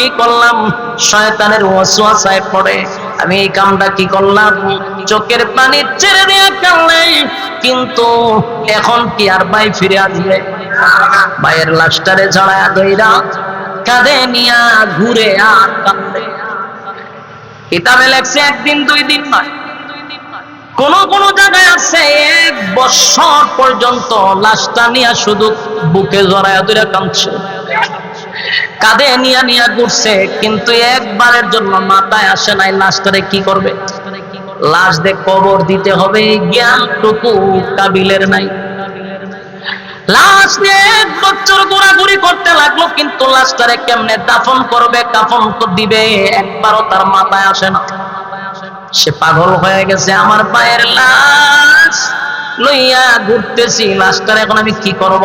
কি করলাম, শয়তানের ওয়াসওয়াসায় পড়ে আমি এই কামটা কি করলাম, চোখের পানি ছেড়ে দিয়ে কাঁদলে। কিন্তু এখন কি আর ভাই ফিরে আসবে? ভাইয়ের লাশটারে জড়ায়া ধইরা কাঁধে নিয়া ঘুরে আর কাঁদে। কিতাবে লেখছে একদিন দুই দিন নয়, কোন কোন জায়গায় আছে 1 বছর পর্যন্ত লাশটা নিয়া শুধু বুকে জড়ায়া ধরে কাঁদছে, কাঁধে নিয়া নিয়া ঘুরছে, কিন্তু একবারের জন্য মাথায় আসে নাই লাশটারে কি করবে। লাশ দিয়ে কবর দিতে হবে জ্ঞানটুকু কাবিলের নাই। লাশ নিয়ে 1 বছর ঘোরাঘুরি করতে লাগলো, কিন্তু লাশটারে কেমনে দাফন করবে, কাফন দিবে, একবারও তার মাথায় আসে না। সে পাগল হয়ে গেছে, আমার পায়ের লাশ লইয়া ঘুরতেছি, লাশটার এখন আমি কি করব।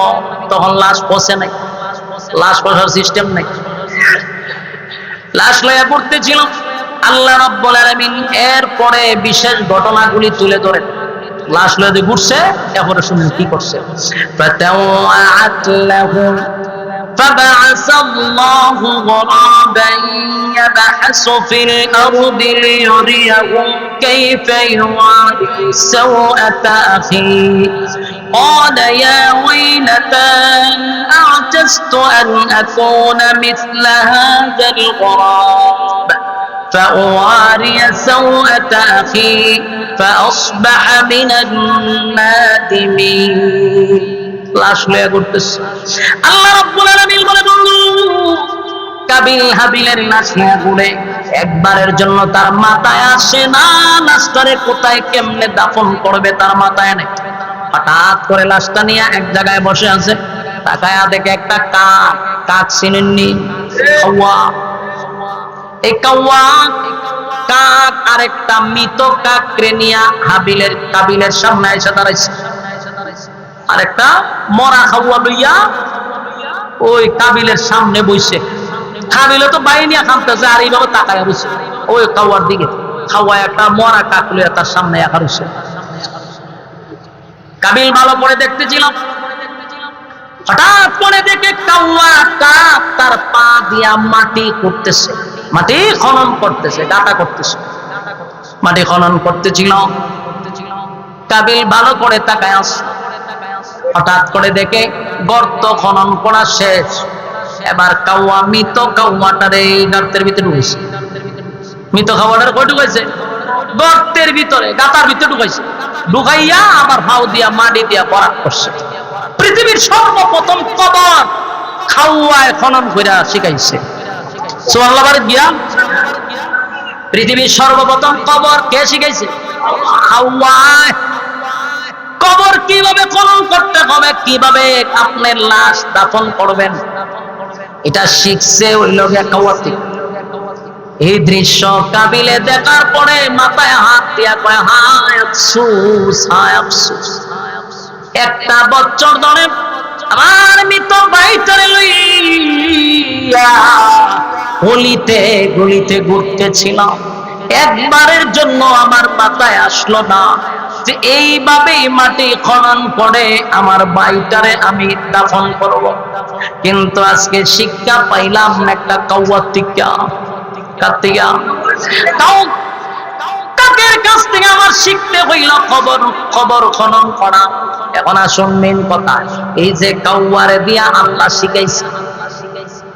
তখন লাশ পচে নাই, লাশ পচার সিস্টেম নাই, লাশ লইয়া ঘুরতেছিল। আল্লাহ রাব্বুল আলামিন এরপরে বিশেষ ঘটনাগুলি তুলে ধরেন। লাশ লইয়া ঘুরছে, এরপরে শুনুন কি করছে। ফাতাওয়াত লাহুম فبعث الله غرابا يبحث في الأرض ليريه كيف يواري سوءة أخيه قال يا ويلتى أعجزت أن أكون مثل هذا الغراب فأواري سوءة أخي فأصبح من النادمين। লাশ লইয়া ঘুরতেছে। আল্লাহ রাব্বুল আলামিন বলে, কাবিল হাবিলের লাশ লইয়া ঘুরে, একবারের জন্য তার মাথায় আসে না লাশটারে কোথায় কেমনে দাফন করবে, তার মাথায় নেই। হঠাৎ করে লাশটা নিয়ে এক জায়গায় বসে আছে, তাকায়া দেখে একটা কাক। কাক চিনেননি? কাওয়া। এই কাওয়া কাক আরেকটা মৃত কাকরে নিয়া কাবিলের সামনে এসে দাঁড়াইছে। আরেকটা মরা খাওয়া লইয়া ওই কাবিলের সামনে বইছে। কাবিলে তো বাইরে নিয়ে খামতেছে, আর এইভাবে তাকায় বসে ওই কাওয়ার দিকে। খাওয়া একটা মরা কাক লইয়া তার সামনে একা রয়েছে। কাবিল ভালো করে দেখতেছিলাম, হঠাৎ করে দেখে কাওয়া কাক তার পা দিয়া মাটি করতেছে, মাটি খনন করতেছে, গাঁথা করতেছে। মাটি খনন করতেছিল, কাবিল ভালো করে তাকায় আসে। হঠাৎ করে দেখে গর্ত খনন করা শেষ, এবার কাওয়া মৃত কাওয়াটারে গর্তের ভিতরে ঢুকাইছে। মৃত কাওয়াটার কই ঢুকাইছে? গর্তের ভিতরে, গাতার ভিতরে ঢুকাইছে। ঢুকাইয়া আবার ফাউ দিয়া মাটি দিয়া ভরাট করছে। পৃথিবীর সর্বপ্রথম কবর কাওয়ায় খনন কইরা শিখাইছে। সুবহানাল্লাহ বারে গিয়া পৃথিবীর সর্বপ্রথম কবর কে শিখাইছে? কাওয়ায়। কবর কিভাবে খনন করতে হবে, কিভাবে আপনার লাশ দাফন করবেন, এটা শিখছে ওই লোকে কাওয়া থেকে। এই দৃশ্য কাবিলে দেখার পরে মাথায় হাত দিয়া কয়, হায় আফসোস, হায় আফসোস। 1 বছর ধরে আমার মৃত ভাইটারে লইয়া গলিতে গলিতে ঘুরতেছিলাম, একবারের জন্য আমার মাথায় আসলো না যে এইভাবেই মাটি খনন করে আমার ভাইটারে আমি দাফন করব। কিন্তু আজকে শিক্ষা পাইলাম একটা কাওয়া থেকে। কাকের কাছ থেকে আমার শিখতে হইল খবর খনন করা। এখন আসুন মেন কথা, এই যে কাওয়ারে দিয়া আল্লাহ শিখাইছে,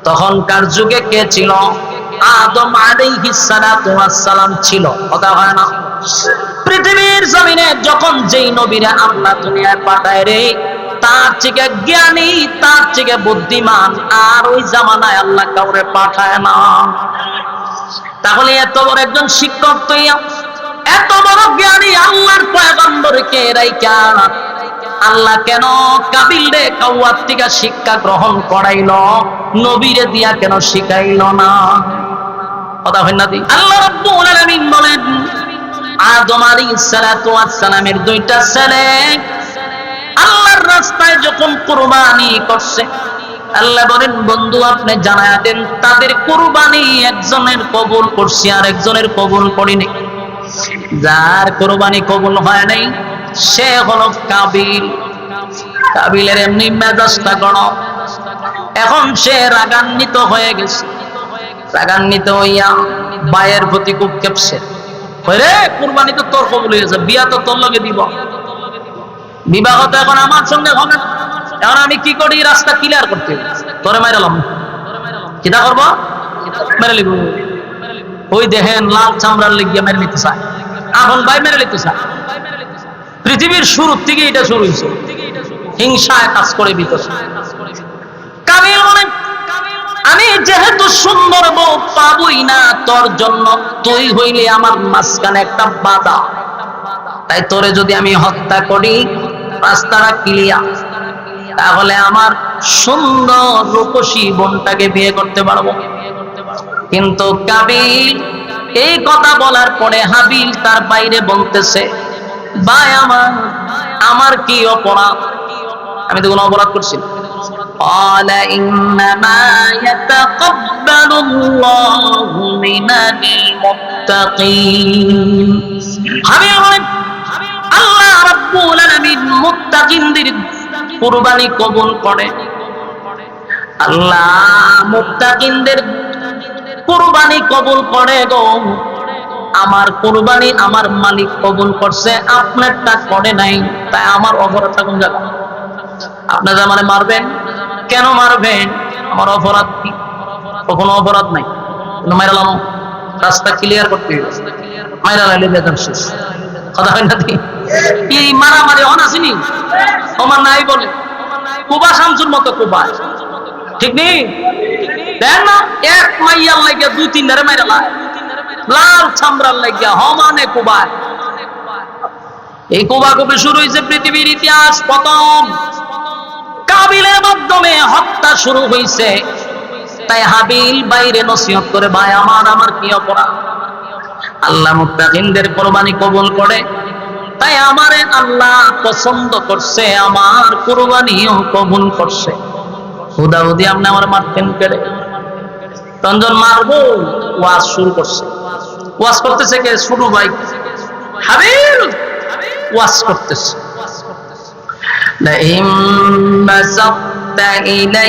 তখনকার যুগে কে ছিল? আদম আলাইহিস সালাতু ওয়াস সালাম ছিল। কথা হয় না? পৃথিবীর জমিনে যখন যেই নবীরা আল্লাহ দুনিয়ায় পাঠায় রে, তার থেকে জ্ঞানী, তার থেকে বুদ্ধিমান আর ওই জামানায় আল্লাহ কাউরে পাঠায় না। তাহলে এত বড় একজন শিক্ষক তৈয়া, এত বড় জ্ঞানী আল্লাহর পয়গম্বরকে রাইখা আল্লাহ কেন কাবিলে কাওয়ার থেকে শিক্ষা গ্রহণ করাইল, নবীরে দিয়া কেন শিখাইল না? কথা হয় না? আল্লাহ রাব্বুল আলামিন বলেন, আদম আলাইহিস সালাতু ওয়াস সালামের 2টা ছেলে আল্লাহর রাস্তায় যখন কুরবানি করছে, আল্লাহ বলেন, বন্ধু আপনি জানায়া দেন তাদের কুরবানি একজনের কবুল করছি আর একজনের কবুল করিনি। যার কুরবানি কবুল হয় নাই সে হলো কাবিল। কাবিলের এমনি মেজাজটা গরম, এখন সে রাগান্বিত হয়ে গেছে। রাগান্বিত হইয়া ভাইয়ের প্রতি খুব কেঁপছে, রে কুরবানি তো তোর কবুল হয়েছে, বিয়া তো তোর লগে দিব, বিবাহ তো এখন আমার সঙ্গে হবে না, এখন আমি কি করি, রাস্তা ক্লিয়ার করতে তোরে মাইরালাম, কিটা করবো, মেরে লিব। ওই দেখেন লাল চামড়ার লেগিয়া মেরে নিতে চায়, আপন ভাই মেরে নিতে চায়। পৃথিবীর শুরু থেকে এটা শুরু হয়েছে, হিংসায় কাজ করে ভিতরে। কাবিল বলেন, আমি যেহেতু সুন্দর বউ পাবই না তোর জন্য, তুই হইলে আমার মাঝখানে একটা বাধা, তাই তোরে যদি আমি হত্যা করি রাস্তাটা ক্লিয়ার, তাহলে আমার সুন্দর রূপসী বোনটাকে বিয়ে করতে পারবো। কিন্তু কাবিল এই কথা বলার পরে হাবিল তার বাইরে বলতেছে, ভাই আমার কি অপরাধ, আমি তো কোনো অপরাধ করছি না। قال إنما يتقبل الله من المتقين। হাবিল বলেন, আল্লাহ রাব্বুল আলামিন মুত্তাকিনদের কুরবানি কবুল করে। আল্লাহ মুত্তাকিনদের কুরবানি কবুল করে গো। আমার কুরবানি আমার মালিক কবুল করছে, আপনারটা করে নাই, তাই আমার অপরাধটা কোন জায়গা? আপনি যে আমারে মারবেন, কেন মারবেন? আমার অপরাধ কি? কোনো অপরাধ নাই, মাইরালাম, রাস্তা ক্লিয়ার করতে হবে, মাইরা লাইলে বেদম শেষ, কথা হয় না? কি মারামারি হন আসেনি, তোমার নাই বলে কুবা শামসুর মতো কুবা, ঠিক নেই? দেখ না, এক মাইয়ার লাগিয়া দুই তিন ধারে মাইরা লাল চামড়ার লাগিয়া হমানে কুবা। এই কুবা কবে শুরু হয়েছে পৃথিবীর ইতিহাস, প্রথম কাবিলের মাধ্যমে হত্যা শুরু হয়েছে। তাই হাবিল বাইরে নসিহত করে, ভাই আমার কি অপরাধ? আল্লাহ মুত্তাকিনদের কুরবানি কবুল করে, তাই আমারে আল্লাহ পছন্দ করছে, আমার কুরবানিও কবুল করছে। হুদাহুদি আপনি আমার মারতেন কেড়ে, রঞ্জন মারবো, ওয়াজ শুরু করছে। ওয়াজ করতেছে কে? শুরু ভাই হাবিল ওয়াজ করতেছে। لئن بسطت إلي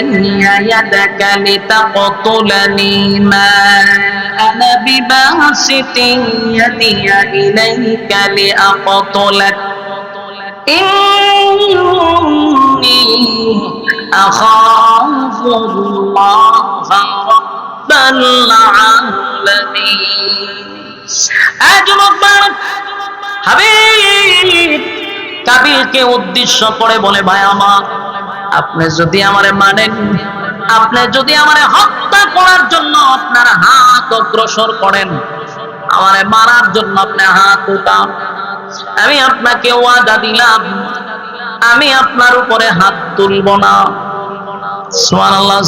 يدك لتقتلني ما أنا بباسط يدي إليك لأقتلك إني أخاف الله رب العالمين। হাবিব কাবিলকে উদ্দেশ্য করে বলে, ভাই আপনি যদি আমারে মানেন, আপনি যদি আমারে হত্যা করার জন্য আপনার হাত অগ্রসর করেন, আমারে মারার জন্য আপনি হাত উঠান, আমি আপনাকে ওয়াদা দিলাম আমি আপনার উপরে হাত তুলব না। সুবহানাল্লাহ।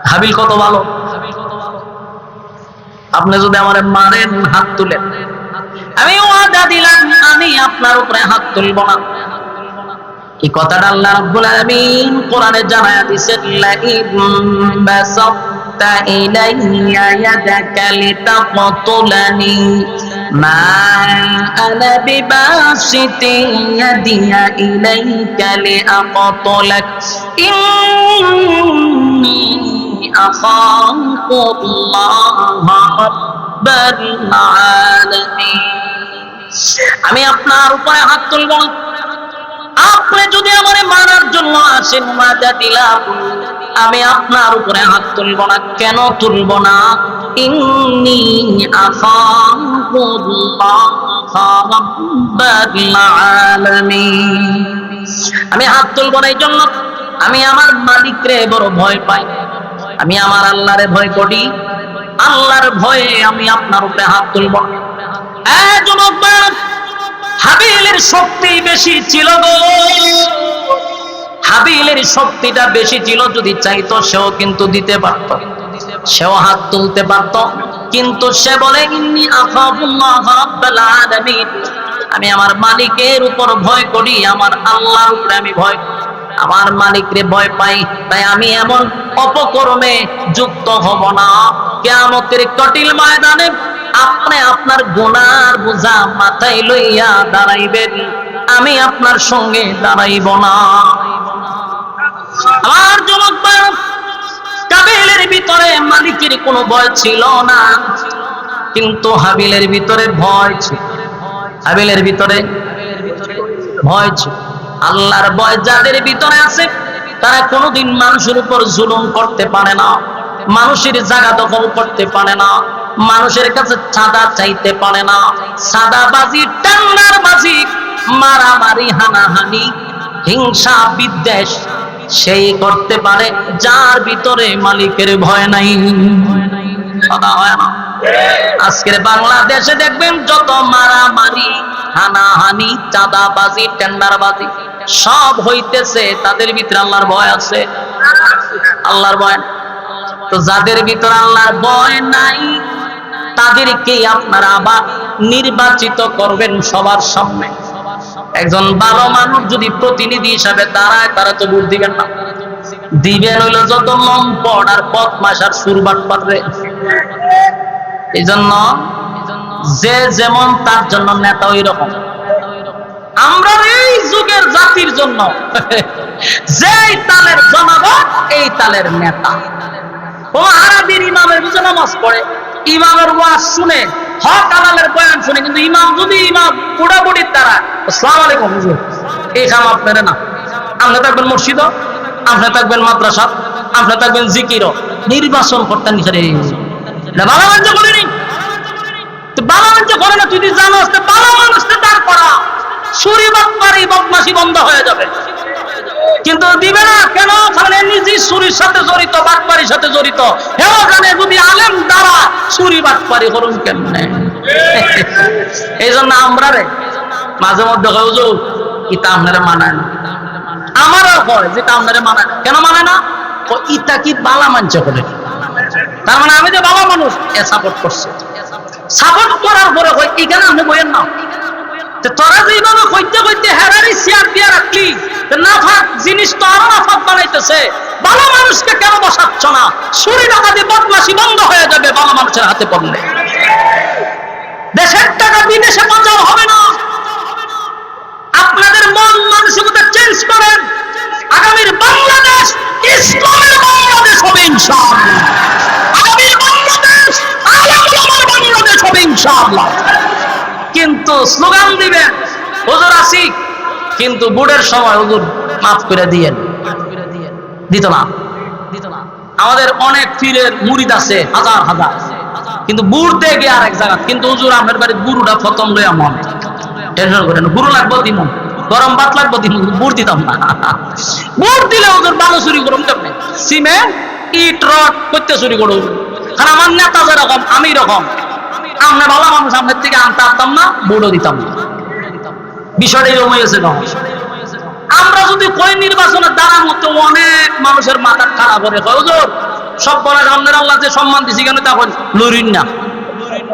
হাবিল কত ভালো, আপনি যদি আমারে মারেন হাত তুলেন, আমি ওয়াদা দিলাম আমি আপনার উপরে হাত তুলব না। এই কথাটা আল্লাহ রাব্বুল আলামিন কোরআনে জানায়া দিয়েছেন, লাইন বাসাতা ইলাইয়া ইয়াদাকা লিতাকতুলানি মা আনা বিবাসিতি ইয়াদিয়া ইলাইকা লিআকতুলাক ইন্নী আখাফুল্লাহ রাব্বাল আলামিন। আমি আপনার উপরে হাত তুলব না, আপনি যদি আমারে মারার জন্য আসেন, ওয়াদা দিলাম আমি আপনার উপরে হাত তুলব না। কেন তুলব না? ইন্নী আখাফুল্লাহ রাব্বাল আলামিন। আমি হাত তুলব না এই জন্য, আমি আমার মালিকরে বড় ভয় পাই, আমি আমার আল্লাহরে ভয় করি, আল্লাহর ভয়ে আমি আপনার উপরে হাত তুলব না। হাবিলের শক্তি বেশি ছিল গো, হাবিলের শক্তিটা বেশি ছিল, যদি চাইতো সেও কিন্তু দিতে পারত, সেও হাত তুলতে পারত, কিন্তু সে বলে ইন্নী আখাফুল্লাহ রাব্বাল আলামিন, আমি আমার মালিকের উপর ভয় করি, আমার আল্লাহর উপরে আমি ভয় করি, আমার মালিকরে ভয় পাই, তাই আমি এমন অপকর্মে যুক্ত হব না। কিয়ামতের কঠিন ময়দানে আপনি আপনার গুনার বোঝা মাথায় লইয়া দাঁড়াইবেন, আমি আপনার সঙ্গে দাঁড়াইব না। আমার যুবক কাবিলের ভিতরে মালিকের কোনো ভয় ছিল না, কিন্তু হাবিলের ভিতরে ভয় ছিল। হাবিলের ভিতরে ভয় ছিল। আল্লাহর ভয় যাদের ভিতরে আছে তারা কোনোদিন মানুষের উপর জুলুম করতে পারে না, মানুষের জায়গা দখল করতে পারে না, মানুষের কাছে চাঁদা চাইতে পারে না। চাঁদাবাজি, টান্নারবাজি, মারামারি, হানাহানি, হিংসা, বিদ্বেষ সেই করতে পারে যার ভিতরে মালিকের ভয় নাই। কথা হয় না? আজকের বাংলাদেশে দেখবেন যত মারামারি, হানাহানি, চাঁদাবাজি, টেন্ডারবাজি সব হইতেছে, তাদের ভিতরে আল্লাহর ভয় আছে? আল্লাহর ভয়। তো যাদের ভিতরে আল্লাহর ভয় নাই তাদেরকে আপনারা আবার নির্বাচিত করবেন সবার সামনে। একজন ভালো মানুষ যদি প্রতিনিধি হিসাবে দাঁড়ায়, তারা তো ভোট দিবেন না। দিবেন হইলো যত লম্পট আর বদমাশ আর সুরবাট পারবে। এই জন্য যে যেমন তার জন্য নেতা ওই রকম। আমরা এই যুগের জাতির জন্য যেই তালের জনগণ এই তালের নেতা। ও আরবির ইমামের বুঝে নামাজ পড়ে, ইমামের ওয়াজ শুনে, হক হালালের বয়ান শুনে, কিন্তু ইমাম যদি ইমাম বুড়াবুড়ির দ্বারা আসসালামু আলাইকুম হুজুর এই কাম আপনারা না। আপনি থাকবেন মসজিদ, আপনি থাকবেন মাদ্রাসা, আপনি থাকবেন জিকিরও, নির্বাচন করতেন ভালো মানুষ করেনি। ভালো মানুষ করে না, তুই জানোস ভালো মানুষকে দাঁড় করা, চুরি বাটপারি বদমাশি বন্ধ হয়ে যাবে। কিন্তু দিবে না কেন? ওখানে নিজে চুরির সাথে জড়িত, বাটপারির সাথে জড়িত। হ্যাঁ, ওখানে যদি আলেম দ্বারা চুরি বাটপারি করুন কেমনে? এই জন্য আমরা রে মাঝে মধ্যে হুজুর ইটা আপনারা মানায় না। আমারও হয় যেটা আপনারা মানায় না। কেন মানায় না? ও ইটা কি বালা মানছে করে, তার মানে আমি যে বাবা মানুষ এ সাপোর্ট করছে। সাপোর্ট করার পরে হয় এখানে আপনি বইয়েন না। তোরা যেভাবে কইতে কইতে হেরারি চেয়ার দিয়ে রাখলি, নাফাক জিনিস তো আরো নাফাক বানাইতেছে। ভালো মানুষকে কেন বসাচ্ছ না? চুরি ডাকাতি বদমাশি বন্ধ হয়ে যাবে ভালো মানুষের হাতে পড়লে। দেশের টাকা বিদেশে পাচার হবে না। আপনাদের মন মানসিকতা চেঞ্জ করেন। আগামীর বাংলাদেশ ইসলামের বাংলাদেশ হবে ইনশাআল্লাহ। আগামীর বাংলাদেশ আলেম ওলামার বাংলাদেশ হবে ইনশাআল্লাহ। কিন্তু স্লোগান দিবেন হুজুর আসি, কিন্তু বুড়ের সময় হুজুর মাফ করে দিয়েন, দিত না। আমাদের অনেক পীরের মুরিদ আছে হাজার হাজার, কিন্তু বুড় দিয়ে গিয়ে আরেক জায়গা। কিন্তু হুজুর আপনার বাড়ির বুড়ুটা প্রথম লইয়া মন টেনশন করেন, বুড়ো লাগবো দিন, গরম ভাত লাগবো দিন, বুড় দিতাম না। বুড় দিলে হুজুর ভালো চুরি করুন কেমনে? সিমেন্ট ইট রড করতে চুরি করুন। কারণ আমার নেতা যেরকম আমি রকম। আমরা ভালো মানুষ, আপনার থেকে আনতে পারতাম না, বুড়ো দিতাম না। বিষয়টা এরকম হয়েছে। আমরা যদি কই নির্বাচনের দ্বারা মতো অনেক মানুষের মাথা খারাপ করে হুজুর সব বলে আপনার আল্লাহ যে সম্মান দিছি কেন তখন লড়িন না,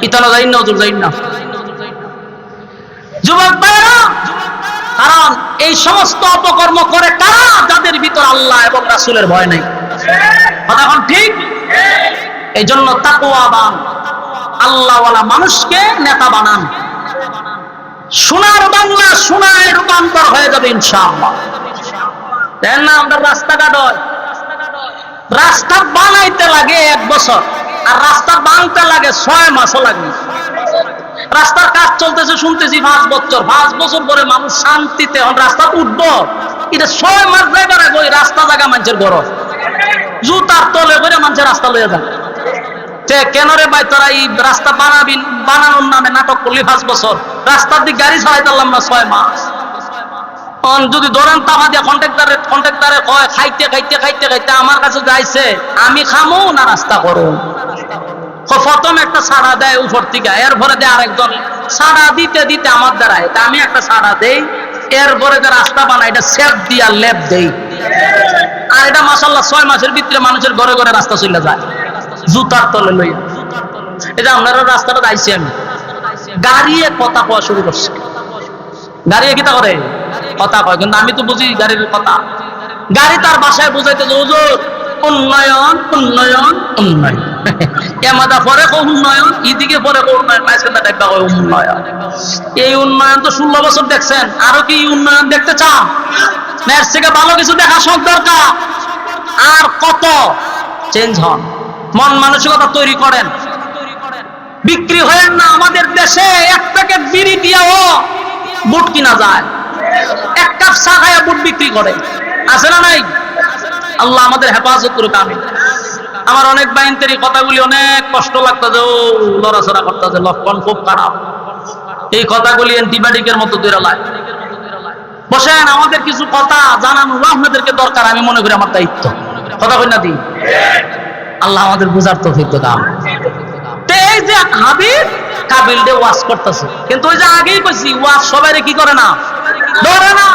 ইতানো যাই না, হুজুর যাই না। যুবক ভাইরা, কারণ এই সমস্ত অপকর্ম করে কারা? যাদের ভিতর আল্লাহ এবং রাসূলের ভয় নাই। কথা এখন ঠিক? এই জন্য তাকওয়াবান আল্লাহওয়ালা মানুষকে নেতা বানান। সোনার বাংলা সোনায় রূপান্তর হয়ে যাবে ইনশাআল্লাহ। দেখেন না, আমরা রাস্তাঘাট হয়, রাস্তা বানাইতে লাগে 1 বছর, আর রাস্তা বানতে লাগে 6 মাসও লাগে। রাস্তার কাজ চলতেছে শুনতেছি 5 বছর, 5 বছর পরে মানুষ শান্তিতে এখন রাস্তা উঠবো। এটা 6 মাস যাইবার আগে ওই রাস্তা জায়গা মানুষের গরম, জুতার তলে করে মানুষের রাস্তা লইয়া যান। কেন রে ভাই তোরা এই রাস্তা বানানোর নামে নাটক করলি 5 বছর, রাস্তার দিকে গাড়ি চালাই পারলাম না 6 মাস। যদি ধরেন তামা দিয়ে কন্ট্রাক্টরে কয় খাইতে খাইতে খাইতে খাইতে আমার কাছে যাইছে, আমি খামো না রাস্তা করো। প্রথম একটা সাড়া দেয় উপর থেকে, এরপরে দেয় আরেকজন, সাড়া দিতে দিতে আমার দ্বারায় আমি একটা সাড়া দেই, এরপরে যে রাস্তা বানাই এটা সেফ দিয়া লেপ দেই। আর এটা মাশাআল্লাহ 6 মাসের ভিতরে মানুষের ঘরে ঘরে রাস্তা চলে যায় জুতার তলে লইয়া। এটা আপনারা রাস্তাটা যাইছি আমি, গাড়িয়ে কথা কওয়া শুরু করছে। গাড়িয়ে কিতা করে কথা কয়, কিন্তু আমি তো বুঝি গাড়ির কথা। গাড়ি তার বাসায় বুঝাইতে যে হুজুর উন্নয়ন উন্নয়ন উন্নয়ন, এমাদা পরে উন্নয়ন, এদিকে পরে উন্নয়ন, মাঝখানটা দেখা হয় উন্নয়ন। এই উন্নয়ন তো 16 বছর দেখছেন, আরো কি উন্নয়ন দেখতে চান? এর থেকে ভালো কিছু দেখা সব দরকার। আর কত চেঞ্জ হন, মন মানসিকতা তৈরি করেন, বিক্রি হয়েন না। আমাদের দেশে এক প্যাকেট বিড়ি দিয়েও বুট কিনা যায়, এক কাপ চা খায়া বুট বিক্রি করে, আছে না নাই? আল্লাহ আমাদের হেফাজত করুক, আমিন। আমার অনেক বাইনতের কথাগুলি অনেক কষ্ট লাগতেছে, ও লড়াচড়া করতেছে, লক্ষণ খুব খারাপ। এই কথাগুলি অ্যান্টিবায়োটিকের মতো দূরে লাগে। বসেন, আমাদের কিছু কথা জানানো আপনাদেরকে দরকার, আমি মনে করি আমার দায়িত্ব। কথা কই না দি? আল্লাহ আমাদের বুঝার তৌফিক দান। এই যে হাবিব কাবিল দে ওয়াজ করতেছে, কিন্তু ওই যে আগেই কইছি ওয়াজ সবাই কি করে না, ধরে না।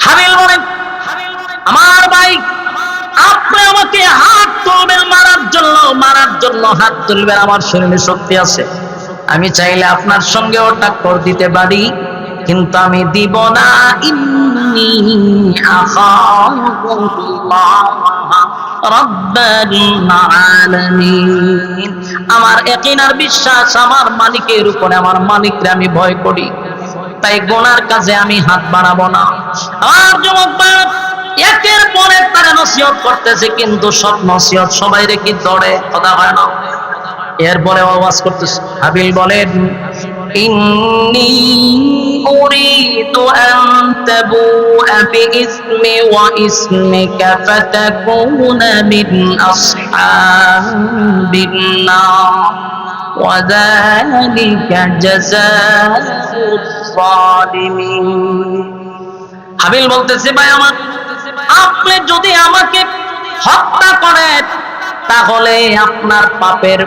হাবিল বলেন, আমার ভাই আপনি আমাকে হাত তুলবেন মারার জন্য হাত তুলবেন, আমার শরীরে শক্তি আছে, আমি চাইলে আপনার সঙ্গেও টাক্কর দিতে পারি, কিন্তু আমি দিব না। ইন্নী আখাফুল্লাহ রাব্বাল আলামিন, আমার ইয়াকিন আর বিশ্বাস আমার মালিকের উপরে, আমার মালিকরে আমি ভয় করি, তাই গুনার কাজে আমি হাত বাড়াবো না। আর যুবক ভাই একের পরে তারা নসিহত করতেছে, কিন্তু সব নসিহত সবাই রেখে ধরে, কথা হয় না। এরপরে আওয়াজ করতেছে, হাবিল বলেন, ইন্নী উরিদু আন তাবুআ বিইসমি ওয়া ইসমিকা ফাতাকুনা মিন আসহাবিন নার ওয়া যালিকা জাযাউজ যালিমিন। হাবিল বলতেছে, ভাই আমার, আপনি যদি আমাকে হত্যা করেন তাহলে আপনার পাপের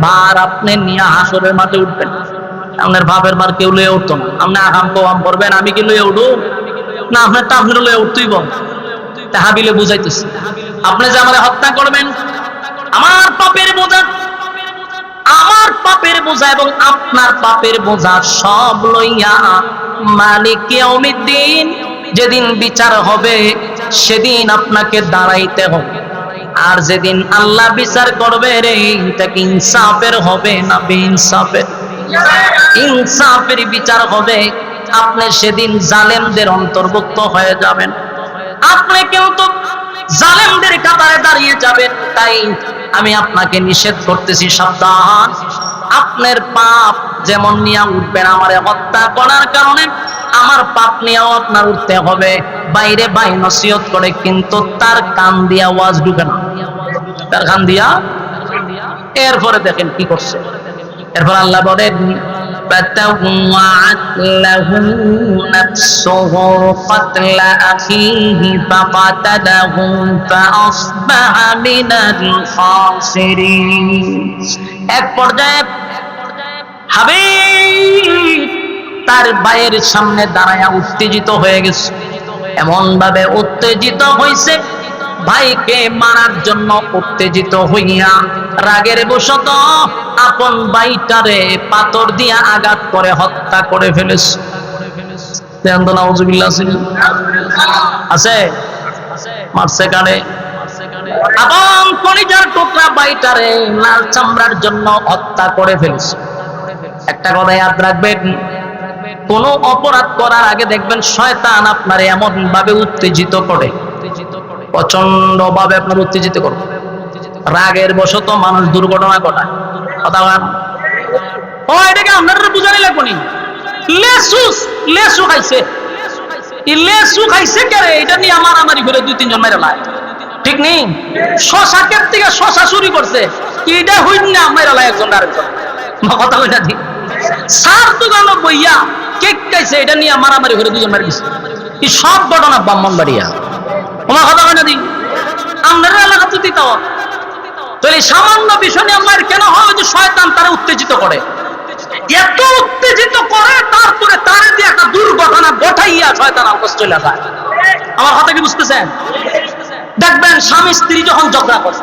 ভার আপনি নিয়ে হাসরের মাঠে উঠবেন। আপনার পাপের ভার কেউ লয়ে উঠতো না, আপনি আগাম কোয়াম করবেন, আমি কি লয়ে উঠু না, আপনার টাফনে লয়ে উঠতেই বল। তা হাবিলে বুঝাইতেছে, আপনি যে আমাকে হত্যা করবেন, আমার পাপের বোঝা এবং আপনার পাপের বোঝা সব লইয়া মালিক ইয়াউমিদ্দিন, যেদিন বিচার হবে সেদিন আপনাকে দাঁড়াইতে হবে। আর যেদিন আল্লাহ বিচার করবে রে, এটা কি ইনসাফের হবে না বেইনসাফের? ইনসাফের বিচার হবে। আপনি সেদিন জালেমদের অন্তর্ভুক্ত হয়ে যাবেন, আপনি কিন্তু জালেমদের কাতারে দাঁড়িয়ে যাবেন। তাই আমি আপনাকে নিষেধ করতেছি, সাবধান। আপনার পাপ যেমন নিয়ে উঠবেন আমারে হত্যা করার কারণে, আমার পাপ নিয়েও আপনার উঠতে হবে। বাইরে ভাই নসিহত করে, কিন্তু তার কান দিয়া ওয়াজ ঢুকে না, তার কান দিয়া। এরপরে দেখেন কি করছে, এরপর আল্লাহ বলেন, فَتَوَّعَتْ لَهُ نَفْسُهُ قَتْلَ أَخِيهِ فَقَتَلَهُ فَأَصْبَحَ مِنَ الْخَاسِرِينَ। এক পর্যায়ে হাবিব তার ভাইয়ের সামনে দাঁড়ায়া উত্তেজিত হয়ে গেছে, এমন ভাবে উত্তেজিত হয়েছে, ভাইকে মারার জন্য উত্তেজিত হইয়া রাগের বশত আপন ভাইটারে পাথর দিয়া আঘাত করে হত্যা করে ফেলেছে। আছে মারছে কানে, আপন কলিজার টুকরা ভাইটারে লাল চামড়ার জন্য হত্যা করে ফেলেছে। একটা কথা ইয়াদ রাখবেন, কোন অপরাধ করার আগে দেখবেন শয়তান আপনার এমন ভাবে উত্তেজিত করে, প্রচন্ড ভাবে আপনার উত্তেজিত করবে। রাগের বশত মানুষ দুর্ঘটনা ঘটায়, কথা বলেন। ও এটাকে আপনারা বুঝানি লাগবো নি, লেসু খাইছে, লেসু খাইছে কে রে, এটা নিয়ে মারামারি করে 2-3 জন মেরে লাই, ঠিক নেই? শশা কের থেকে শশা চুরি করছে, এটা হইন না মেরে লাই একজন আরেকজন, কথা বলে ঠিক। সার দোকানে বইয়া কেক খাইছে, এটা নিয়ে মারামারি করে 2 জন মেরে দিচ্ছে। এই সব ঘটনা ব্রাহ্মণবাড়িয়া, আমার কথা হয় না দি, আপনারা এলাকা তো দিতে হবে। তো এই সামান্য বিষয় নিয়ে আমার কেন হয়, যে শয়তান তারা উত্তেজিত করে, এত উত্তেজিত করে, তারপরে তারে দিয়ে একটা দুর্ঘটনা ঘটাইয়া শয়তান আলকাস চলে যায়। আমার কথা কি বুঝতেছেন? দেখবেন স্বামী স্ত্রী যখন ঝগড়া করে,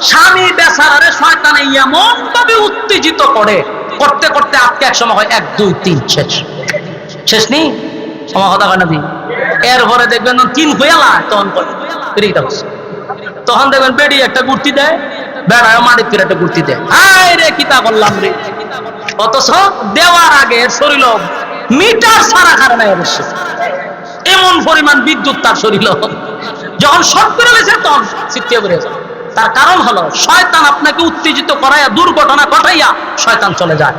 স্বামী বেচারারে শয়তানে এমন ভাবে উত্তেজিত করে, করতে করতে আজকে এক সময় হয় 1, 2, 3 শেষ নেই। আমার কথা হয় না দি। এরপরে দেখবেন 3 হয়ে লা, তখন দেখবেন বেড়ি একটা গুর্তি দেয়, বেড়ায় মাটির ফিরে একটা গুর্তি দেয়, হায় রে কিতা করলাম রে। অথচ দেওয়ার আগে শরীর মিটার সারা কারণে অবশ্য এমন পরিমাণ বিদ্যুৎ তার শরীর, যখন শর্ট করে গেছে তখন ছিটিয়ে পড়ে যায়। তার কারণ হলো শয়তান আপনাকে উত্তেজিত করাইয়া দুর্ঘটনা ঘটাইয়া শয়তান চলে যায়।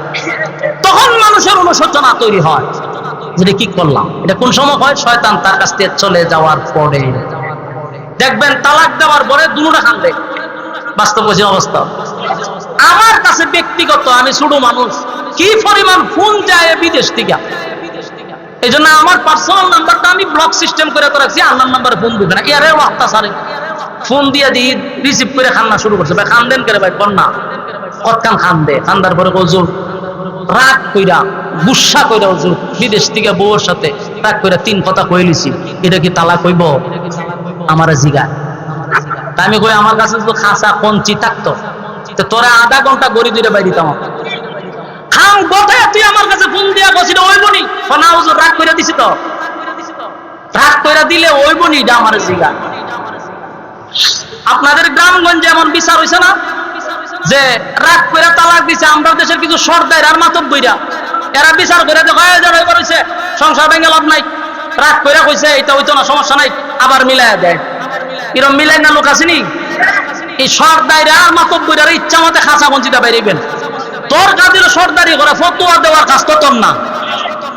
তখন মানুষের অনুশোচনা তৈরি হয় যে কি করলাম। এটা কোন সময় হয়? শয়তান তার কাছ থেকে চলে যাওয়ার পরে। দেখবেন তালাক দেওয়ার পরে দুটা কান্দে। বাস্তব অবস্থা আমার কাছে ব্যক্তিগত, আমি ছোট মানুষ, কি পরিমাণ ফোন যায় বিদেশ থেকে। এই জন্য আমার পার্সোনাল নাম্বারটা আমি ব্লক সিস্টেম করে রাখছি, আন্নার নাম্বারে ফোন দিবে না। এরে অত্যাচারে ফোন দিয়ে দিই, রিসিভ করে খান্না শুরু করছে। ভাই খান দেন করে ভাই কন্যা কতখান খান দে, খান্দার পরে হুজুর রাগ কইরা গুসা কইরা হুজুর বিদেশ থেকে বউর সাথে রাগ কইরা 3 কথা কই লিছি, এটা কি তালাক হইব? আমার জিগা তা আমি কই আমার কাছে যদি খাসা কঞ্চি থাকতো তো তোরা আধা ঘন্টা গড়ি দিলে বাই দিতাম। খাম বটে তুই আমার কাছে ফোন দিয়া বসিল ওইবনি না হুজুর রাগ কইরা দিছি, তো রাগ কইরা দিলে ওইবনি এটা আমার জিগা। আপনাদের গ্রামগঞ্জে এমন বিচার হইছে না যে রাগ করে তালাক দিছে? আমরা দেশের কিছু সর্দার আর মাতব বইরা এরা বিচার করে হয়েছে সংসার ভেঙে লাভ নাই, রাগ করে কইছে এটা হইতো না, সমস্যা নাই, আবার মিলাই দেয়। এরকম মিলাই না লোক আসেনি? এই সর্দাইরা আর মাতব বইরা ইচ্ছা মতে খাঁচা বঞ্চিত বাইরেবেন। তোর কাজ দিল সর্দারি করে ফতোয়া দেওয়ার কাজ তো তোর না।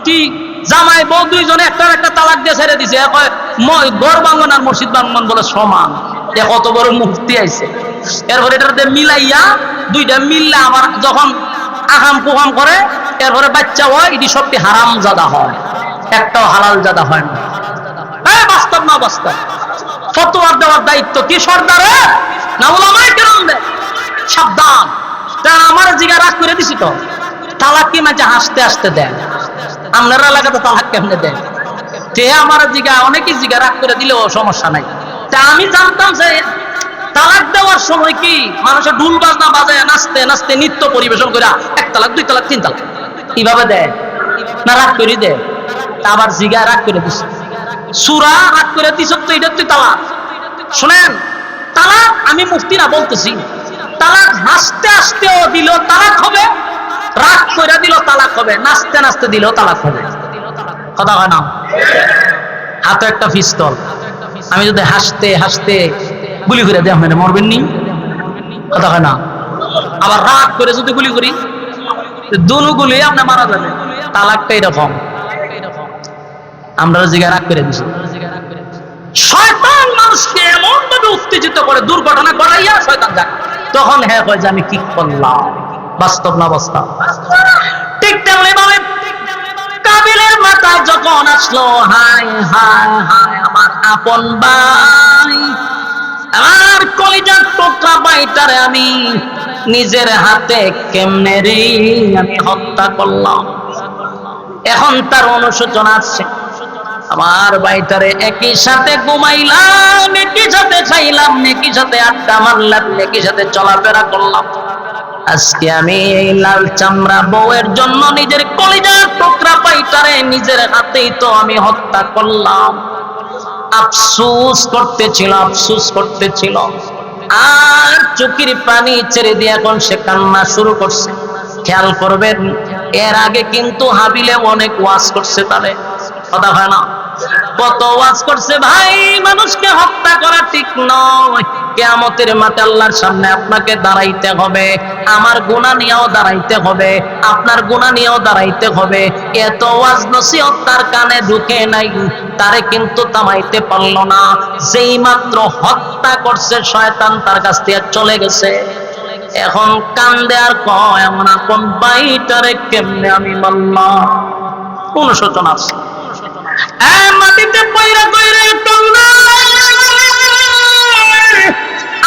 কি জামাই বউ দুইজনে একটা তালাক দিয়ে ছেড়ে দিছে, ঘর ভাঙন আর মসজিদ ভাঙন বলে সমান। কত বড় মুক্তি আইছে। এরপরে এটাতে মিলাইয়া দুইটা মিললে আমার যখন আহাম কুহাম করে এরপরে বাচ্চা হয়, এটি সবটি হারাম জাদা হয়, একটাও হালাল জাদা হয় না। বাস্তব না বাস্তব? ফতোয়া দেওয়ার দায়িত্ব কি সর্দারে না উলামায়ে কেরামদের? সাবধান। তা আমার জিগা রাগ করে দিছি তো তালাক কি মাঝে হাসতে হাসতে দেন? আপনার এলাকাতে তালাক কেমনে দেন? তে আমার জিগা অনেকেই জিগা রাগ করে দিলেও সমস্যা নাই। তা আমি জানতাম যে তালাক দেওয়ার সময় কি মানুষের ঢুল বাজনা বাজায় নাচতে নাচতে নৃত্য পরিবেশন করে 1 তালাক 2 তালাক 3 তালাক এইভাবে দেয় না? রাগ করে দেয়। তা আবার জিগা রাগ করে দিস, সুরা রাগ করে দিস তো এটা তুই তালাক। শোনেন, তালাক আমি মুফতি না বলতেছি, তালাক হাসতে হাসতেও দিল তালাক হবে, রাগ করে দিল তালাক হবে, নাচতে নাচতে দিল তালাক হবে। কথা হয় না? হাতে একটা পিস্তল, আমি যদি হাসতে হাসতে গুলি করে দেয় মানে মরবেন নি? কথা হয় না? আবার রাগ করে যদি গুলি করি দুনো গুলি আপনি মারা যাবে। তালাকটা এরকম। আমরা জিগা রাগ করে দিছি। শয়তান মানুষকে এমন ভাবে উত্তেজিত করে দুর্ঘটনা ঘটাইয়া শয়তান যায়, তখন হ্যাঁ কয় যে আমি কি করলাম। বাস্তব না বাস্তব? ঠিক তেমনি ভাবে কাবিলের মাথা যখন আসলো, হায় হায় হায় আমার আপন ভাই, আমার কলিজার টুকরা ভাইটারে আমি নিজের হাতে কেমনে রে আমি হত্যা করলাম। এখন তার অনুশোচনা আসছে, আমার ভাইটারে একই সাথে ঘুমাইলাম, একই সাথে খাইলাম, একই সাথে আড্ডা মারলাম, একই সাথে চলাফেরা করলাম, আজকে আমি এই লাল চামড়া বউয়ের জন্য নিজের কলিজার টুকরা ভাইটারে নিজের হাতেই তো আমি হত্যা করলাম। আফসোস করতেছিল, আফসোস করতেছিল, আর চোখের পানি ছেড়ে দিয়ে এখন সে কান্না শুরু করছে। খেয়াল করবেন, এর আগে কিন্তু হাবিলে অনেক ওয়াজ করছে তারে। কথা হয় না? কত ওয়াজ করছে ভাই, মানুষকে হত্যা করা ঠিক নয়, কিয়ামতের মাঠে আল্লাহর সামনে আপনাকে দাঁড়াইতে হবে, আমার গুনাহ নিয়েও দাঁড়াইতে হবে, আপনার গুনাহ নিয়েও দাঁড়াইতে হবে। এত ওয়াজ নসিহত তার কানে ঢুকে নাই, তারে কিন্তু থামাইতে পারলো না। যেই মাত্র হত্যা করছে শয়তান তার কাছ থেকে চলে গেছে। এখন কান্দে আর কয় এমন আপন ভাইটারে কেমনে আমি মারলাম। অনুশোচনা আছে। মাটিতে পয়রা কইরে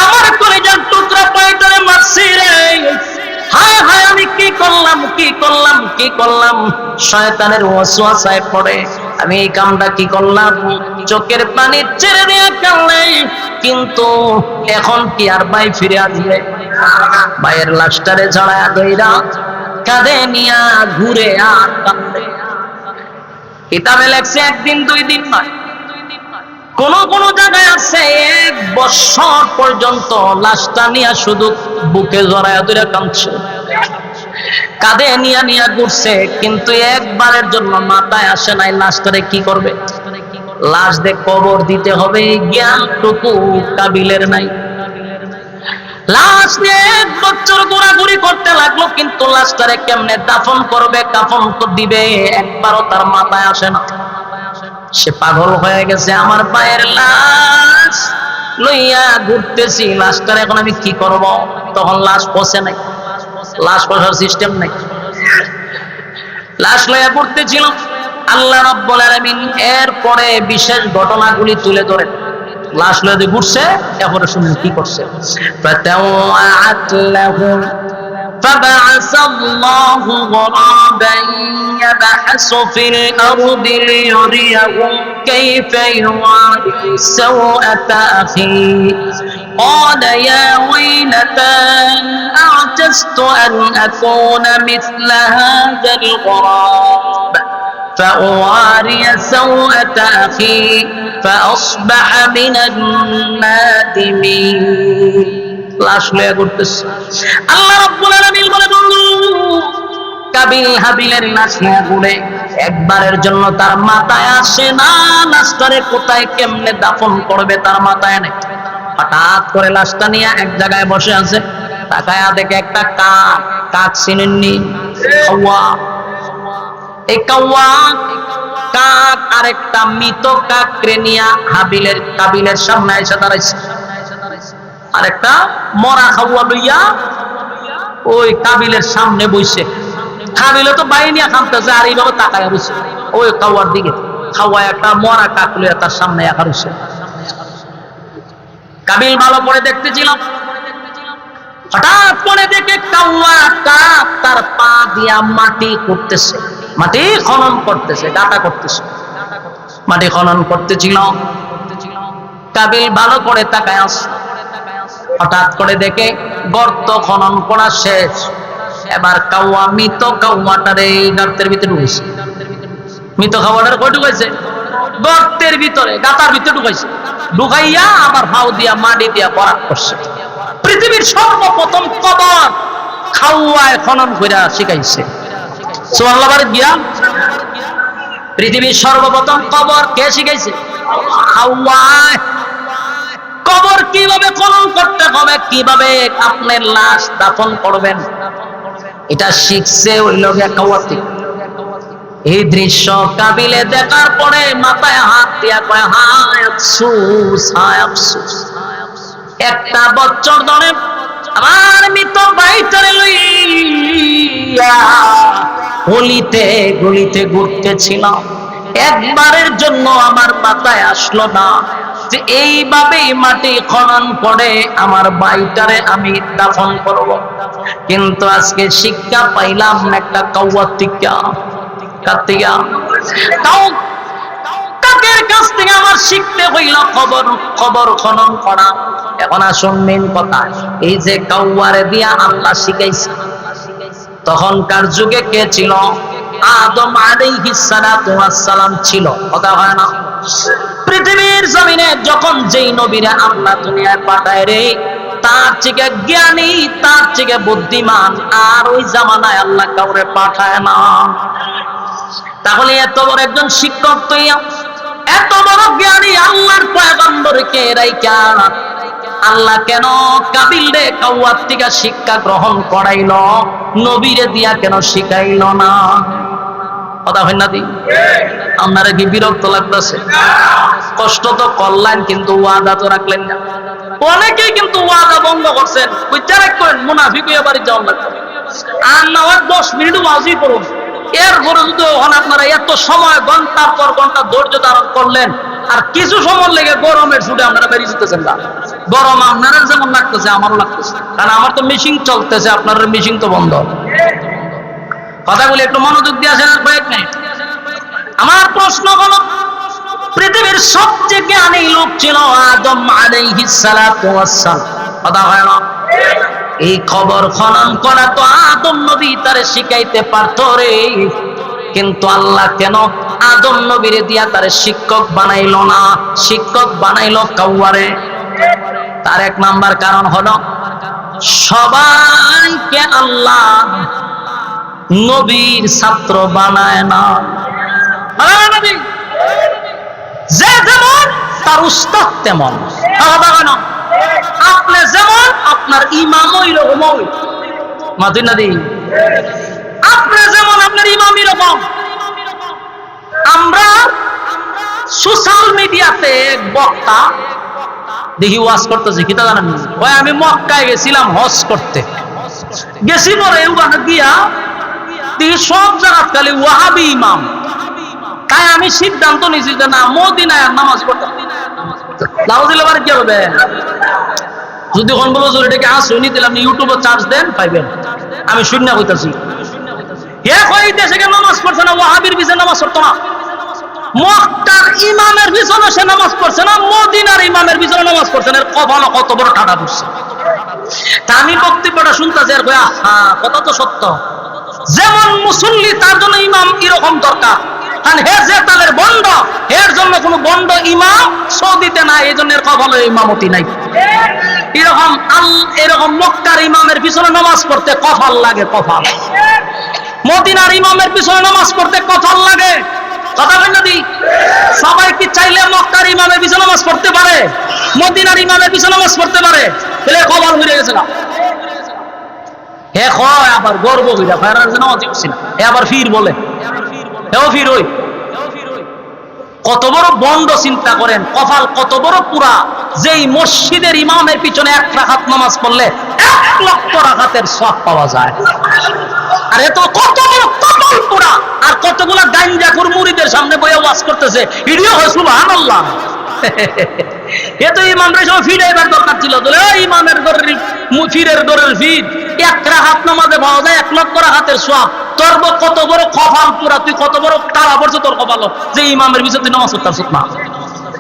আমার কলিজার টুকরা পাইটারে মারছি রে, হায় হায় আমি কি করলাম, কি করলাম, কি করলাম। শয়তানের ওয়াসওয়াসায় পড়ে আমি এই কামটা কি করলাম, চোখের পানি ছেড়ে দিয়ে কাঁদলে, কিন্তু এখন কি আর ভাই ফিরে আসবে? ভাইয়ের লাশটারে জড়ায়া ধইরা কাঁধে নিয়া ঘুরে আর কাঁদে। কিতাবে লেখছে 1 দিন 2 দিন নয়, কোন কোন জায়গায় আছে 1 বছর পর্যন্ত লাশটা নিয়ে শুধু বুকে জড়ায়া ধরে কাঁদছে, কাঁধে নিয়া নিয়া ঘুরছে, কিন্তু একবারের জন্য মাথায় আসে নাই লাশটারে কি করবে। লাশ দিয়ে কবর দিতে হবে জ্ঞানটুকু কাবিলের নাই। লাশ নিয়ে 1 বছর ঘোরাঘুরি করতে লাগলো, কিন্তু লাশটারে কেমনে দাফন করবে, কাফন দিবে, একবারও তার মাথায় আসে না। সে পাগল হয়ে গেছে, আমার ভাইয়ের লাশ লইয়া ঘুরতেছি, লাশটার এখন আমি কি করব? তখন লাশ পচে নাই, লাশ পচার সিস্টেম নাই, লাশ লইয়া ঘুরতেছিল। আল্লাহ রাব্বুল আলামিন এরপরে বিশেষ ঘটনাগুলি তুলে ধরেন। লাশ লইয়া ঘুরছে, এরপরে শুনুন কি করছে। ফাতাওয়াত লাহুম فبعث الله غرابا يبحث في الأرض ليريه كيف يواري سوءة أخيه قال يا ويلتى أعجزت أن أكون مثل هذا الغراب فأواري سوءة أخي فأصبح من النادمين। লাশ লইয়া ঘুরতেছে। আল্লাহ রাব্বুল আলামিন বলেন, কাবিল হাবিলের লাশ লইয়া ঘুরে, একবারের জন্য তার মাথায় আসে না লাশটারে কোথায় কেমনে দাফন করবে, তার মাথায় নেই। হঠাৎ করে লাশটা নিয়ে এক জায়গায় বসে আছে, তাকায়া দেখে একটা কাক। কাক চিনেননি? কাওয়া। এই কাওয়া কাক আরেকটা মৃত কাকরে নিয়া কাবিলের সামনে এসে দাঁড়াইছে। আরেকটা মরা খাওয়া লইয়া ওই কাবিলের সামনে বইছে। কাবিলে তো বাইনিয়া খামতেছে, আর এইভাবে তাকায় রইছে ওই কাওয়ার দিকে। খাওয়া একটা মরা কাক লইয়া তার সামনে একা রইছে। কাবিল ভালো করে দেখতেছিলাম, হঠাৎ করে দেখে কাওয়া কাক তার পা দিয়া মাটি করতেছে, মাটি খনন করতেছে, গাঁথা করতেছে। মাটি খনন করতেছিল, কাবিল ভালো করে তাকায় আছে। হঠাৎ করে দেখে গর্ত খনন করা শেষ, এবার কাওয়া মৃত কাওয়াটারে গর্তের ভিতরে ঢুকাইছে। মৃত কাওয়াটার কই ঢুকাইছে? গর্তের ভিতরে, গাতার ভিতরে ঢুকাইছে। ঢুকাইয়া আবার ফাউ দিয়া মাটি দিয়া ভরাট করছে। পৃথিবীর সর্বপ্রথম কবর কাওয়ায় খনন কইরা শিখাইছে। সুবহানাল্লাহ বারে গিয়া পৃথিবীর সর্বপ্রথম কবর কে শিখাইছে? কাওয়ায়। কবর কিভাবে খনন করতে হবে, কিভাবে আপনার লাশ দাফন করবেন, এটা শিখছে ওই লোকে কাওয়া থেকে। এই দৃশ্য কাবিলে দেখার পরে মাথায় হাত দিয়া কয়, হায় আফসোস, হায় আফসোস। 1 বছর ধরে আমার মৃত ভাইটারে লইয়া গলিতে গলিতে ঘুরতেছিলাম, একবারের জন্য আমার মাথায় আসলো না যে এইভাবেই মাটি খনন করে আমার ভাইটারে আমি দাফন করব। কিন্তু আজকে শিক্ষা পাইলাম একটা কাওয়া থেকে। কাকের কাছ থেকে আমার শিখতে হইল খবর খনন করা। এখন আসুন মেন কথা, এই যে কাওয়ারে দিয়া আল্লাহ শিখাইছে, তখনকার যুগে কে ছিল? আদম আলাইহিস সালাতু ওয়াস সালাম ছিল। কথা হয় না? পৃথিবীর জমিনে যখন যেই নবীরা আল্লাহ দুনিয়ায় পাঠায় রে, তার থেকে জ্ঞানী, তার থেকে বুদ্ধিমান আর ওই জামানায় আল্লাহ কাউরে পাঠায় না। তাহলে এত বড় একজন শিক্ষক তৈয়া, এত বড় জ্ঞানী আল্লাহর পয়গম্বরকে রাইখা আল্লাহ কেন কাবিলে কাওয়ার থেকে শিক্ষা গ্রহণ করাইল, নবীরে দিয়া কেন শিখাইল না? কথা হয় না দি? আপনারা কি বিরক্ত লাগতেছে? কষ্ট তো করলেন, কিন্তু ওয়াদা তো রাখলেন না। অনেকেই কিন্তু ওয়াদা ভঙ্গ করছেন। বিচারক করেন মুনাফিক হয়ে বাড়ি যাওয়ার লাগবে। আর না হয় 10 মিনিট ওয়াজি করুন, এরপরে যদি আপনারা এত সময় ঘন্টার পর ঘন্টা ধৈর্য ধারণ করলেন, আর কিছু সময় লেগে গরমের ছুটে আপনারা বেরিয়ে যেতেছেন না। গরম আপনারা যেমন লাগতেছে আমারও লাগতেছে, কারণ আমার তো মেশিন চলতেছে, আপনার মেশিন তো বন্ধ। কথাগুলি একটু মনোযোগ দিয়ে আসেন আর কয়েক মিনিট। আমার প্রশ্ন হলো, পৃথিবীর সবচেয়ে জ্ঞানী লোক ছিল আদম আলাইহিস সালাতু ওয়াস সালাম। কথা হয় না? এই খবর খনন করা তো আদম নবী তারে শিখাইতে পারতো রে, কিন্তু আল্লাহ কেন আদম নবীরে দিয়া তারে শিক্ষক বানাইলো না? শিক্ষক বানাইলো কাওয়ারে। তার 1 নাম্বার কারণ হলো, সবাইকে আল্লাহ নবীর ছাত্র বানায় না। যে যেমন তার উস্তাদ তেমন। আপনি যেমন আপনার ইমামও এরকম মাতুই না দিই, আপনি যেমন আপনার ইমাম এরকম। আমরা সোশ্যাল মিডিয়াতে এক বক্তা দেখি ওয়াজ করতেছে, কি তা জানেন? ওই আমি মক্কায় গেছিলাম হজ করতে, গেছি পরে ওখানে গিয়া দেখি সব জায়গা খালি ওয়াহাবি ইমাম। তাই আমি সিদ্ধান্ত নিয়েছি যে না, মদিনায় নামাজ পড়তে লাউজিলে বাড়ি কি হবে। যদি কোন বলো জোরে ডেকে আসুনি তাহলে আপনি ইউটিউবে চার্জ দেন, পাইবেন। আমি শূন্য কইতাছি, হে কই দেশে গিয়ে নামাজ পড়ছে না, ওয়াহাবির পিছনে নামাজ পড়তো না, মক্কার ইমামের পিছনে সে নামাজ পড়ছে না, মদিনার ইমামের পিছনে নামাজ পড়ছে না। এর কপালে কত বড় ঠাডা পড়ছে। তা আমি বক্তব্যটা শুনতেছি আর কইয়া হ্যাঁ, কথা তো সত্য। যেমন মুসল্লি তার জন্য ইমাম এরকম দরকার, কারণ হে যে তাদের বন্ড, এর জন্য কোনো বন্ড ইমাম সৌদিতে নাই, এই জন্য এর কপালে ইমামতি নাই। এরকম এরকম মক্কার ইমামের পিছনে নামাজ পড়তে কপাল লাগে, কপাল। মদিনার ইমামের পিছনে নামাজ পড়তে কপাল লাগে। কথা বল না দি, সবাই কি চাইলে মক্কার ইমামের পিছনে নামাজ পড়তে পারে, মদিনার ইমামের পিছনে নামাজ পড়তে পারে? তাহলে কপাল হয়ে গেছে না। হে কয় আবার গর্ব হইলা ফায়ার নামাজ পড়ছি না, হে আবার ফির বলে, হেও ফির হই। কত বড় বন্ড চিন্তা করেন, কপাল কত বড় পুরা, যেই মসজিদের ইমামের পিছনে 1 রাকাত নামাজ পড়লে 1 লক্ষ রাকাতের সওয়াব পাওয়া যায়। আর এত কত বড় কপাল পুরা, আর কতগুলা গাঞ্জাখোর মুরিদের সামনে বসে ওয়াজ করতেছে, ইডিও হয় সুবহানাল্লাহ। এ তো ইমামের সময় ফিরে এবার দরকার ছিল, ইমামের দরের ফিরের দরের ফির 1 রাকাত নামাজে পাওয়া যায় 1 লক্ষ রাকাতের সওয়াব। তোর কত বড় কপাল পুরা, তুই কত বড় তারা পড়ছে তোর কপাল যে ইমামের পিছনে তুই নামাজ পড়তাছিস না।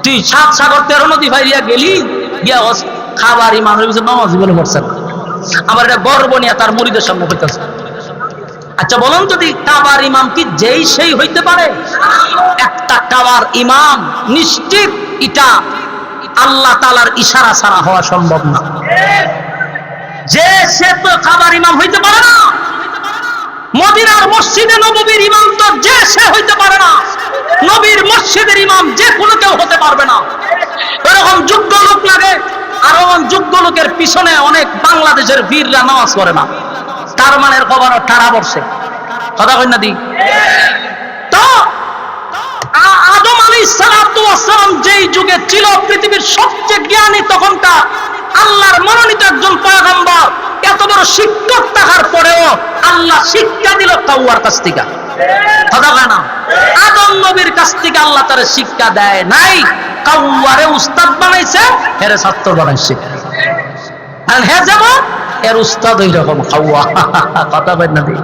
তুই 7 সাগর 13 নদী ফাইরিয়া গেলি, গিয়া খাবার ইমামের পিছনে নামাজ বলে পড়ছেন, আবার এটা গর্ব নিয়ে তার মুরিদের সামনে পড়তেছে। আচ্ছা বলুন, যদি কাবার ইমাম কি যেই সেই হইতে পারে? একটা কাবার ইমাম নিশ্চিত এটা আল্লাহ তাআলার ইশারা ছাড়া হওয়া সম্ভব না। যে সে তো কাবার ইমাম হইতে পারে না। মদিনার মসজিদে নববীর ইমাম তো যে সে হইতে পারে না। নবীর মসজিদের ইমাম যে কোনো কেউ হতে পারবে না। এরকম যোগ্য লোক লাগে, আর এরকম যোগ্য লোকের পিছনে অনেক বাংলাদেশের বীররা নামাজ পড়ে না, তার মানে কবর ঠাড়া পড়ছে। কথা কই না দি? তো আদম আলাইহিস সালাতু ওয়াস সালাম যেই যুগে ছিল পৃথিবীর সবচেয়ে জ্ঞানী, তখনকার আল্লাহর মনোনীত একজন পয়গম্বর, এত বড় শিক্ষক থাকার পরেও আল্লাহ শিক্ষা দিল কাউয়ার কাছ থেকে। কথা কয় না? আদম নবীর কাছ থেকে আল্লাহ তার শিক্ষা দেয় নাই, কাউয়ারে উস্তাদ বানাইছে, এর ছাত্র বানাইছে। আর হে যেমন এর উস্তাদ ওই রকম কাউয়া। কথা কয় না দি?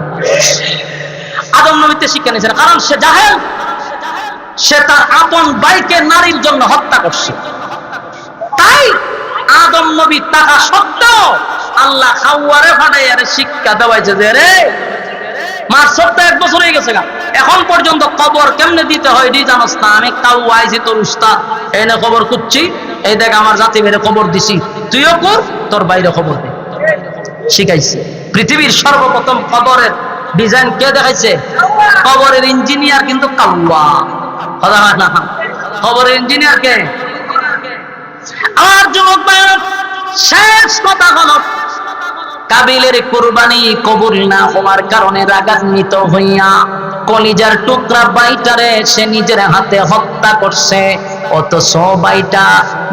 আদম নবীতে শিক্ষা নিয়েছে, কারণ সে জাহেল, সে তার আপন ভাইকে নারীর জন্য হত্যা করছে। তাই আদম নবী থাকা সত্ত্বেও আল্লাহ খাওয়ারে ফাটাই আরে শিক্ষা দেওয়াইছে যে রে মার সপ্তাহে 1 বছর হয়ে গেছে গা, এখন পর্যন্ত কবর কেমনে দিতে হয় দি জানোস না? আমি কাউয়া আইছি তোর উস্তাদ, এই না কবর করছি, এই দেখ আমার জাতি বেড়ে কবর দিছি, তুইও কর, তোর বাইরে খবর দে। শিখাইছে। পৃথিবীর সর্বপ্রথম কবরের ডিজাইন কে দেখাইছে? কবরের ইঞ্জিনিয়ার কিন্তু কাউয়া। কথা হয় না? কবরের ইঞ্জিনিয়ার কে? আর যুবক ভাইয়েরা, শেষ কথা হলো, কাবিলের কুরবানি কবুল না হওয়ার কারণে রাগান্বিত হইয়া কলিজার টুকরা বাইটারে সে নিজের হাতে হত্যা করছে। অথচ বাইটা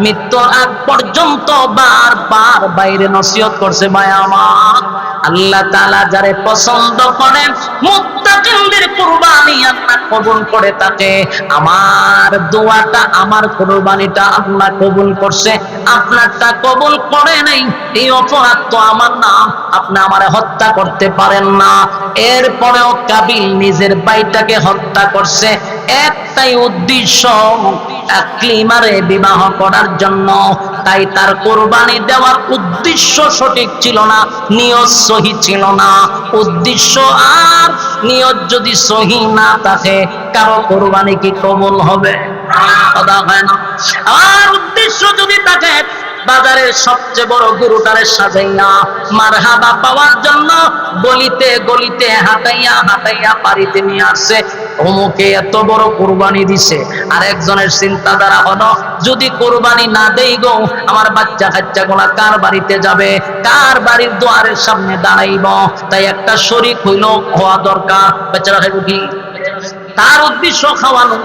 মৃত্যুর আগ পর্যন্ত বারবার বাইরে নসিহত করছে, ভাই আমার আল্লাহ তাআলা যারে পছন্দ করেন, মুত্তাকিনদের কুরবানি আল্লাহ কবুল করে থাকে। আমার দোয়াটা, আমার কুরবানিটা আল্লাহ কবুল করছে, আপনারটা কবুল করে নাই, এই অপরাধ তো আমার না, আপনি আমারে হত্যা করতে পারেন না। এরপরেও কাবিল নিজের ভাইটাকে হত্যা করছে একটাই উদ্দেশ্য, আকলিমারে বিবাহ করার জন্য। তাই তার কোরবানি দেওয়ার উদ্দেশ্য সঠিক ছিল না, নিয়ত সহি ছিল না। উদ্দেশ্য আর নিয়ত যদি সহি না থাকে, কারো কোরবানি কি কবুল হবে? কথা হয় না? আর উদ্দেশ্য যদি থাকে, বাজারের সবচেয়ে বড় গরুটারে সাজাইয়া মারহাবা পাওয়ার জন্য গলিতে গলিতে হাঁটাইয়া হাঁটাইয়া বাড়িতে নিয়ে আসে, অমুকে এত বড় কুরবানি দিছে, আর একজনের চিন্তাধারা হলো যদি কুরবানি না দেই গো, আমার বাচ্চা কাচ্চা গুলা কার বাড়িতে যাবে, কার বাড়ির দুয়ারের সামনে দাঁড়াইব, তাই একটা শরীক হইল হওয়া দরকার। বেচারা খাইব কি? তার উদ্দেশ্য খাওয়ানো,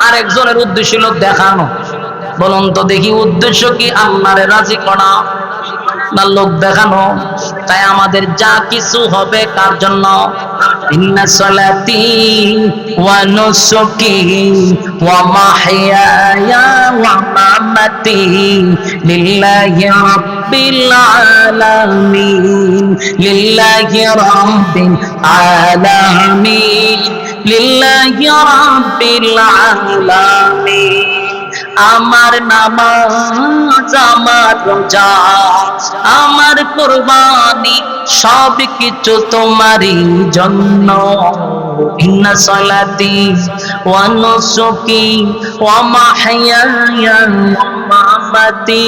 আর একজনের উদ্দেশ্য হলো দেখানো। বলুন তো দেখি, উদ্দেশ্য কি? আল্লাহরে রাজি করা না লোক দেখানো? তাই আমাদের যা কিছু হবে কার জন্য? ইন্না সালাতি ওয়া নুসুকি ওয়া মাহইয়ায়া ওয়া মামাতি লিল্লাহি রাব্বিল আলামিন, লিল্লাহি রাব্বিল আলামিন, লিল্লাহি রাব্বিল আলামিন। আমার নামাজ, আমার রোজা, আমার কুরবানি সব কিছু তোমারই জন্য। ইন্না সালাতি ওয়া নুসুকি ওয়া মাহইয়ায়া ওয়া মামাতি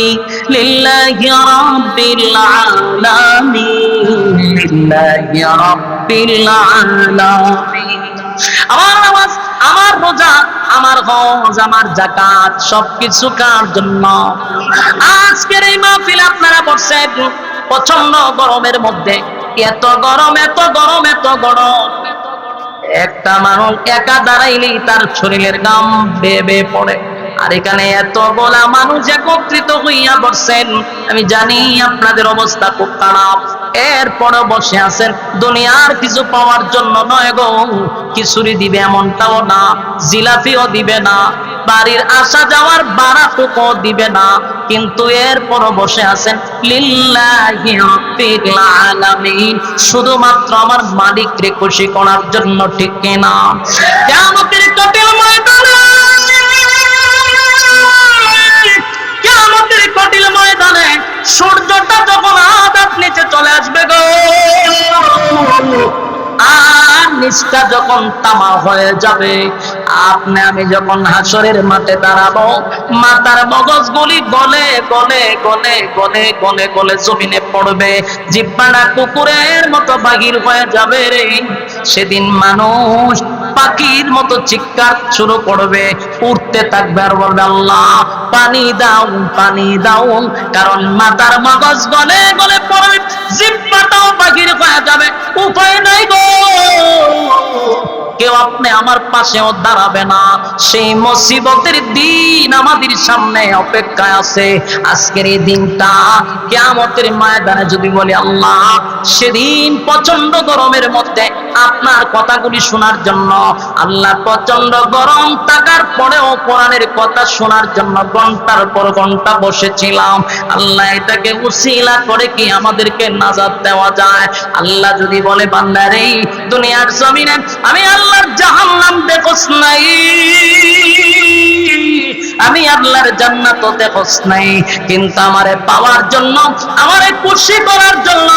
লিল্লাহি রাব্বিল আলামিন, লিল্লাহি রাব্বিল আলামিন। আমার নামাজ, আমার রোজা, আমার হজ, আমার যাকাত সবকিছু কার জন্য? আজকের এই মাহফিলে আপনারা বসছেন প্রচন্ড গরমের মধ্যে, এত গরম, এত গরম, এত গরম, একটা মানুষ একা দাঁড়াইলেই তার শরীরের ঘাম বেয়ে বেয়ে পড়ে। আর এখানে এতগুলা মানুষ একত্রিত হইয়া বসছেন, আমি জানি আপনাদের অবস্থা খুব খারাপ, এরপরও বসে আছেন। দুনিয়ার কিছু পাওয়ার জন্য নয় গো, খিচুড়ি দিবে এমনটাও না, জিলাপিও দিবে না, বাড়ির আসা যাওয়ার ভাড়াটুকু দিবে না, কিন্তু এরপরও বসে আছেন লিল্লাহি রাব্বিল আলামিন, শুধুমাত্র আমার মালিককে খুশি করার জন্য, ঠিক কিনা? কিয়ামতের কঠিন ময়দানে, কিয়ামতের কঠিন ময়দানে সূর্যটা যখন আকাশ নিচে চলে আসবে গো, আর নিচটা যখন তামা হয়ে যাবে, আপনি আমি যখন হাসরের মাঠে দাঁড়াবো, মাথার মগজগুলি গলে গলে গলে গলে গলে গলে জমিনে পড়বে, জিহ্বাটা কুকুরের মতো বাহির হয়ে যাবে রে। সেদিন মানুষ পাখির মতো চিৎকার শুরু করবে, উঠতে থাকবে আর বলবে আল্লাহ পানি দাও, পানি দাও, কারণ মাথার মগজ গলে গলে পড়বে, জিহ্বাটাও বাহির হয়ে যাবে, উপায় নাই গো, কেউ আপনি আমার পাশেও দাঁড়াবে না। সেই মুসিবতের দিন আমাদের সামনে অপেক্ষায় আছে। আজকের এই দিনটা কিয়ামতের ময়দানে যদি বলি আল্লাহ, সেদিন প্রচন্ড গরমের মধ্যে আপনার কথাগুলি শোনার জন্য, আল্লাহ প্রচন্ড গরম থাকার পরেও কোরআনের কথা শোনার জন্য ঘন্টার পর ঘন্টা বসেছিলাম। আল্লাহ এটাকে উসিলা করে কি আমাদেরকে নাজাত দেওয়া যায়? আল্লাহ যদি বলে বান্দারে দুনিয়ার জমিনে আমি আল্লাহর জাহান্নাম দেখোস নাই, আমি আল্লাহর জান্নাত দেখোস নাই, কিন্তু আমারে পাওয়ার জন্য, আমারে খুশি করার জন্য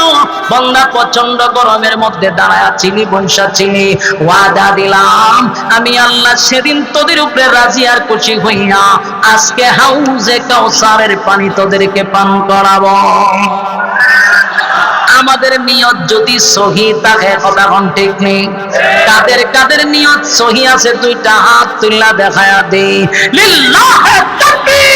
বান্দা প্রচন্ড গরমের মধ্যে দাঁড়ায় ছিলি, বৈশা ছিলি, ওয়াদা দিলাম আমি আল্লাহ সেদিন তোদের উপরে রাজি আর খুশি হইয়া আজকে হাউজে কাউসারের পানি তোদেরকে পান করাবো। আমাদের নিয়ত যদি সহি থাকে, কথা কোন ঠিক নেই? কাদের কাদের নিয়ত সহি আছে দুইটা হাত তুললা দেখায়া দে। লিল্লাহি তাকবীর।